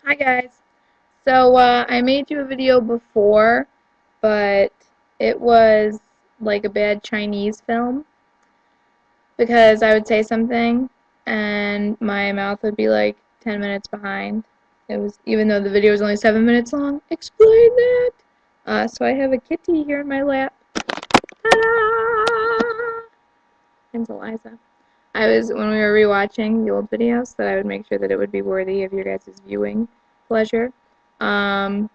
Hi guys. So I made you a video before, but it was like a bad Chinese film because I would say something and my mouth would be like 10 minutes behind. It was even though the video was only 7 minutes long. Explain that. So I have a kitty here in my lap. Ta-da! And Eliza. I was when we were rewatching the old videos that I would make sure that it would be worthy of your guys' viewing pleasure. Um,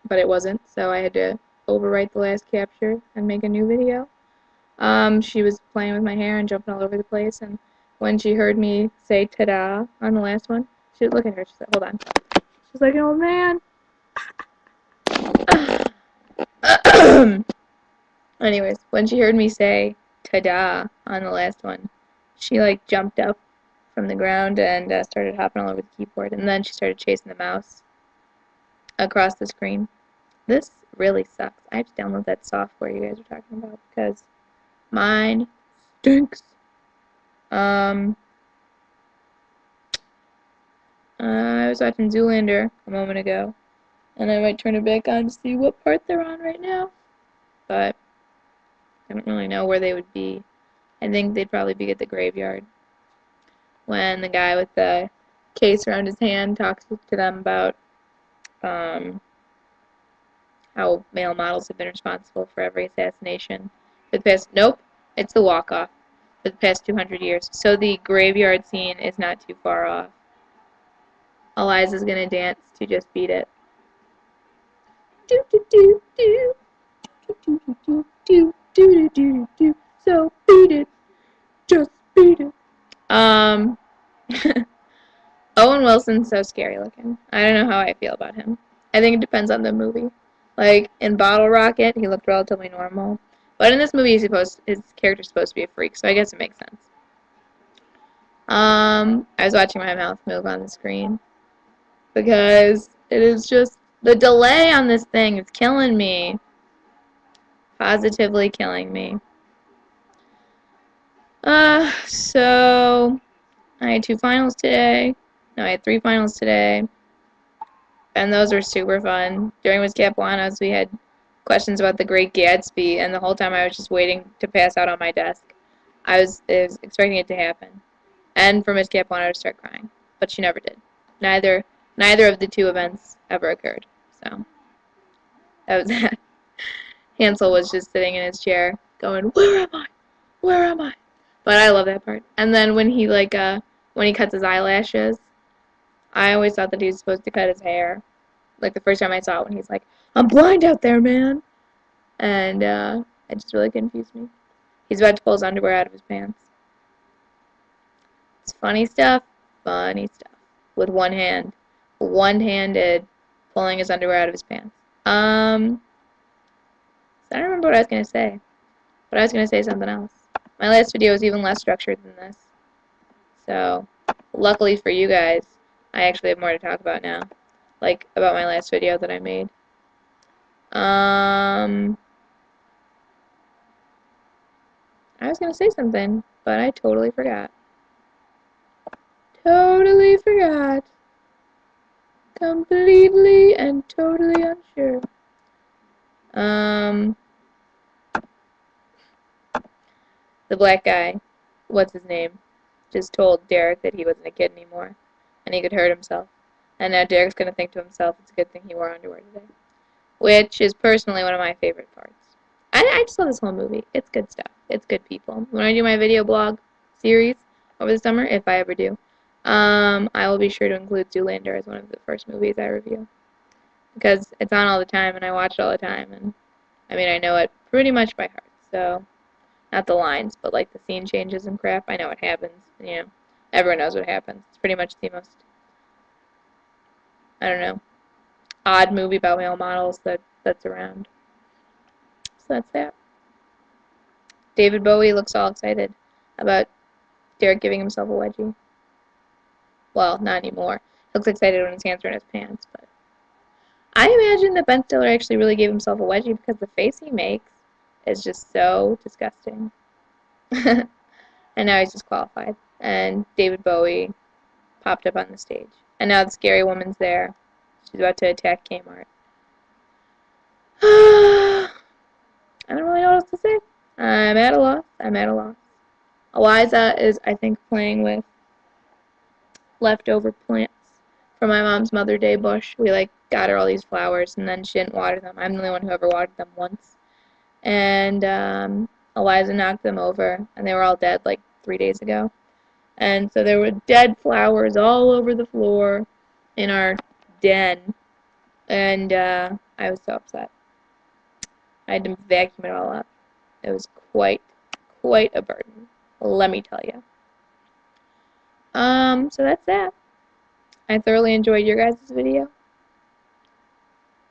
but it wasn't, so I had to overwrite the last capture and make a new video. She was playing with my hair and jumping all over the place, and when she heard me say ta-da on the last one, she look at her, she said, hold on. She's like an old man. Anyways, when she heard me say ta-da on the last one, she like jumped up from the ground and started hopping all over the keyboard, and then she started chasing the mouse across the screen. This really sucks. I have to download that software you guys are talking about because mine stinks. I was watching Zoolander a moment ago, and I might turn it back on to see what part they're on right now, but I don't really know where they would be. I think they'd probably be at the graveyard when the guy with the case around his hand talks to them about um, how male models have been responsible for every assassination for the past. Nope, it's the walk-off for the past 200 years. So the graveyard scene is not too far off. Eliza's gonna dance to just beat it. Do do do do do do do do do do do do. So beat it, just beat it. Um, Owen Wilson's so scary looking. I don't know how I feel about him. I think it depends on the movie. Like in Bottle Rocket, he looked relatively normal, but in this movie, his character's supposed to be a freak, so I guess it makes sense. I was watching my mouth move on the screen because it is just the delay on this thing is killing me. Positively killing me. So I had two finals today. No, I had three finals today, and those were super fun. During Miss Capuano's, we had questions about The Great Gatsby, and the whole time I was just waiting to pass out on my desk. I was expecting it to happen, and for Miss Capuano to start crying, but she never did. Neither of the two events ever occurred. So that was that. Hansel was just sitting in his chair, going, "Where am I? Where am I?" But I love that part. And then when he cuts his eyelashes, I always thought that he was supposed to cut his hair. Like the first time I saw it, when he's like, "I'm blind out there, man," and it just really confused me. He's about to pull his underwear out of his pants. It's funny stuff, with one hand, one-handed, pulling his underwear out of his pants. So I don't remember what I was gonna say, but I was gonna say something else. My last video was even less structured than this, so luckily for you guys, I actually have more to talk about now, like about my last video that I made. I was gonna say something, but I totally forgot. Totally forgot. Completely and totally unsure. The black guy, what's his name, just told Derek that he wasn't a kid anymore, and he could hurt himself. And now Derek's gonna think to himself, it's a good thing he wore underwear today. Which is personally one of my favorite parts. I just love this whole movie. It's good stuff. It's good people. When I do my video blog series over the summer, if I ever do, I will be sure to include Zoolander as one of the first movies I review. Because it's on all the time, and I watch it all the time, and I mean, I know it pretty much by heart, so, not the lines, but like the scene changes and crap, I know what happens, everyone knows what happens. It's pretty much the most, I don't know, odd movie about male models that's around. So that's that. David Bowie looks all excited about Derek giving himself a wedgie. Well, not anymore. He looks excited when his hands are in his pants, but I imagine that Ben Stiller actually really gave himself a wedgie because the face he makes is just so disgusting. And now he's disqualified. And David Bowie popped up on the stage. And now the scary woman's there. She's about to attack Kmart. I don't really know what else to say. I'm at a loss. I'm at a loss. Eliza is, I think, playing with leftover plants from my mom's Mother Day bush. We, like, got her all these flowers, and then she didn't water them. I'm the only one who ever watered them once. And Eliza knocked them over, and they were all dead, like, 3 days ago. And so there were dead flowers all over the floor in our den. And I was so upset. I had to vacuum it all up. It was quite a burden, let me tell you. So that's that. I thoroughly enjoyed your guys' video.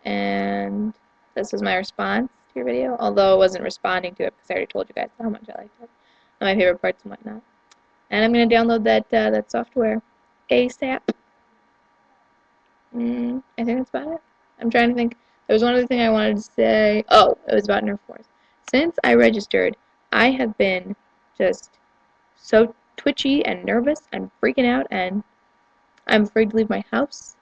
And this was my response to your video. Although I wasn't responding to it because I already told you guys how much I liked it. And my favorite parts and whatnot. And I'm going to download that software ASAP. I think that's about it. I'm trying to think. There was one other thing I wanted to say. Oh, it was about Nerf Wars. Since I registered, I have been just so twitchy and nervous and freaking out, and I'm afraid to leave my house.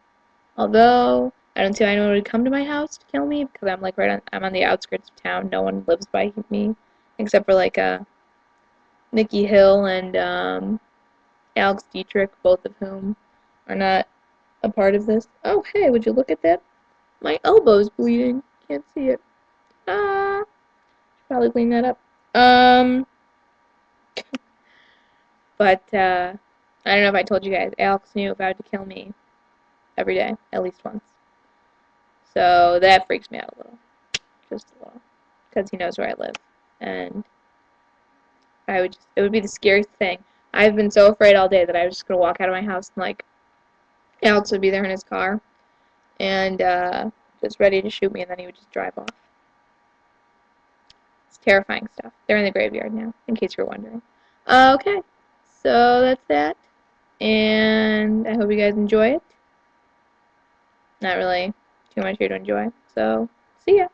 Although I don't see anyone would come to my house to kill me because I'm like I'm on the outskirts of town. No one lives by me except for like Nikki Hill and Alex Dietrich, both of whom are not a part of this. Oh, hey, would you look at that? My elbow's bleeding. Can't see it. Should probably clean that up. But I don't know if I told you guys. Alex knew about to kill me every day, at least once. So that freaks me out a little, just a little, because he knows where I live, and it would be the scariest thing. I've been so afraid all day that I was just gonna walk out of my house and like Alex would be there in his car, and just ready to shoot me, and then he would just drive off. It's terrifying stuff. They're in the graveyard now, in case you're wondering. Okay, so that's that, and I hope you guys enjoy it. Not really too much here to enjoy, so see ya.